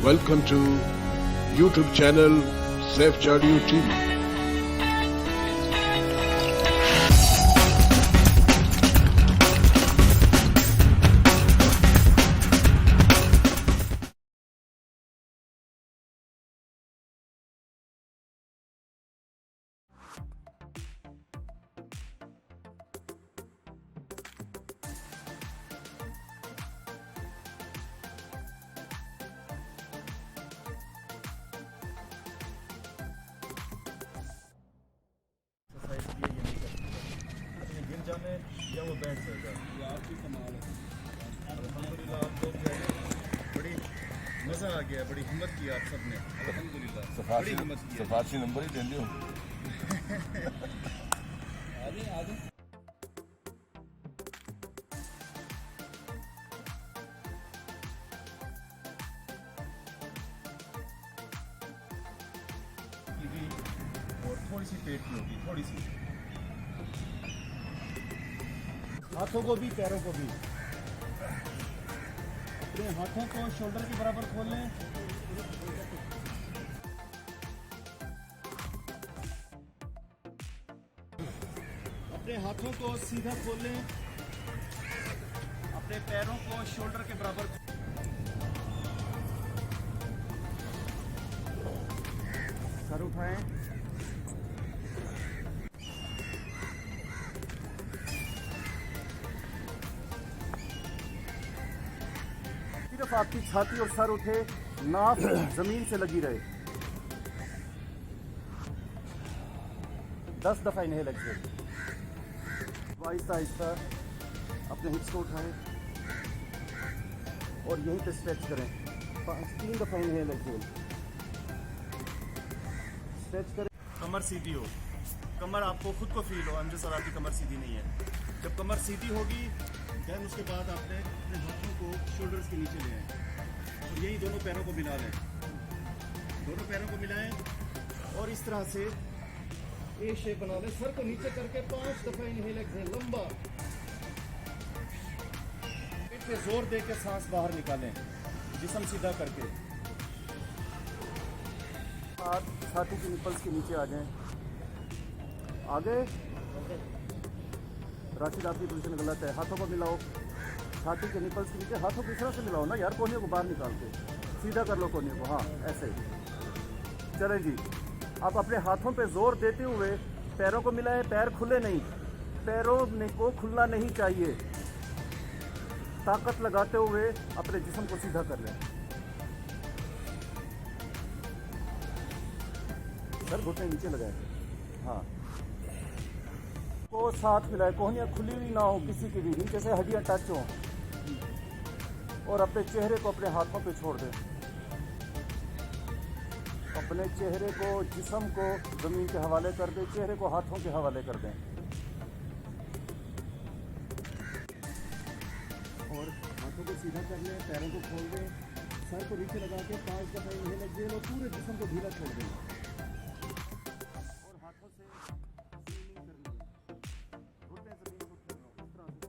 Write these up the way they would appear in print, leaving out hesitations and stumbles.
Welcome to YouTube channel Safe Chardio TV. गिर जाने या वो बैठ जाएगा, ये आपकी कमाल है। अल्हम्दुलिल्लाह आप लोग जो है बड़ी मज़ा आ गया, बड़ी हिम्मत की आप सब ने। अल्हम्दुलिल्लाह बड़ी हिम्मत की। सफारशी नंबर ही देंगे आगे और थोड़ी सी पेट की होगी, थोड़ी सी। हाथों को भी पैरों को भी, अपने हाथों को शोल्डर के बराबर खोल लें। अपने हाथों को सीधा खोल लें, अपने पैरों को शोल्डर के बराबर। सर उठाएं, सिर्फ आपकी छाती और सर उठे, नाक जमीन से लगी रहे। 10 दफा इन्हेल एक्सेल। आहिस्ता आहिस्ता अपने हिप्स को उठाएं और यहीं पे स्ट्रेच करें। 3 दफा इन्हेल एक्सेल। स्ट्रेच करें, कमर सीधी हो, कमर आपको खुद को फील हो। अंजू सर आपकी कमर सीधी नहीं है। जब कमर सीधी होगी देन उसके बाद आपने अपने हाथों को शोल्डर्स के नीचे ले आए और यही दोनों पैरों को मिला लें। दोनों पैरों को मिलाएं और इस तरह से ए शेप बना लें। सर को नीचे करके 5 दफा इनहेल एक्सहेल, लंबा। पेट पे जोर दे के सांस बाहर निकालें, जिस्म सीधा करके। हाथ छाती के निपल्स के नीचे आ जाएं। आगे राशिद आपकी पोजीशन गलत है। हाथों को मिलाओ छाती के निपल्स के नीचे। हाथों को इस तरह से मिलाओ ना यार, कोहनियों को बाहर निकाल के सीधा कर लो कोहनियों को। हाँ ऐसे ही चले जी। आप अपने हाथों पे जोर देते हुए पैरों को मिलाएं। पैर खुले नहीं, पैरों को खुलना नहीं चाहिए। ताकत लगाते हुए अपने जिस्म को सीधा कर लें। सर घुटने नीचे लगाए। हाँ को साथ मिलाए, कोहनियाँ खुली हुई ना हो किसी की भी, नीचे से हड्डियाँ टच हों। और अपने चेहरे को अपने हाथों पे छोड़ दें। अपने चेहरे को, जिस्म को ज़मीन के हवाले कर दें, चेहरे को हाथों के हवाले कर दें। और हाथों को सीधा कर लें, पैरों को खोल दें, सर को नीचे लगा के 5 दफा इन्हेल एक्सहेल और पूरे जिस्म को ढीला छोड़ दें। और हाथों से स्विमिंग करनी है, घुटने ज़मीन को छूना, इस तरह से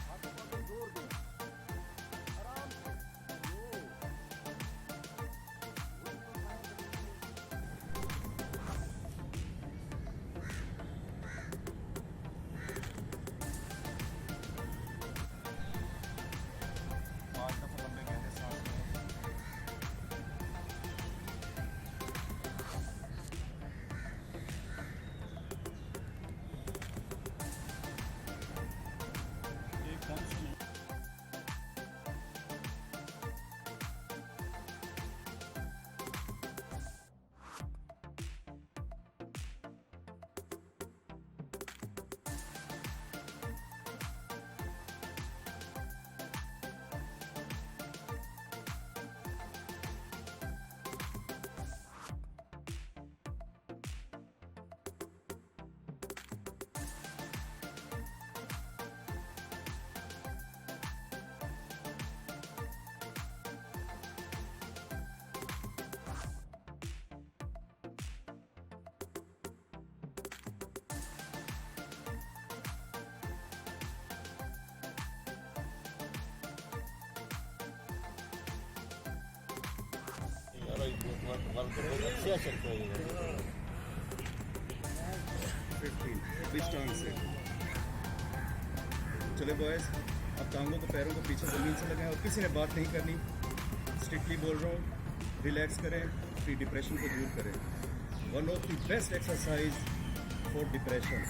हाथों पर जोर दें, आराम से। कमर को बहुत अच्छे असर करेगा। 15 बीच टांग से। चले बॉयज, अब टांगों को पैरों को पीछे जमीन से लगाएं और किसी ने बात नहीं करनी, स्ट्रिक्टली बोल रहा हूँ, रिलैक्स करें, अपनी डिप्रेशन को दूर करें। One of the best exercise for depression.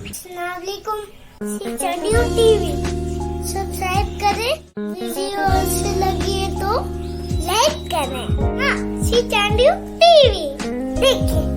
अस्सलामुअलैकुम, सीचाडियो टीवी सब्सक्राइब करें, वीडियो अच्छी लगी है तो लाइक करें। हाँ, सीचाडियो टीवी देखिए।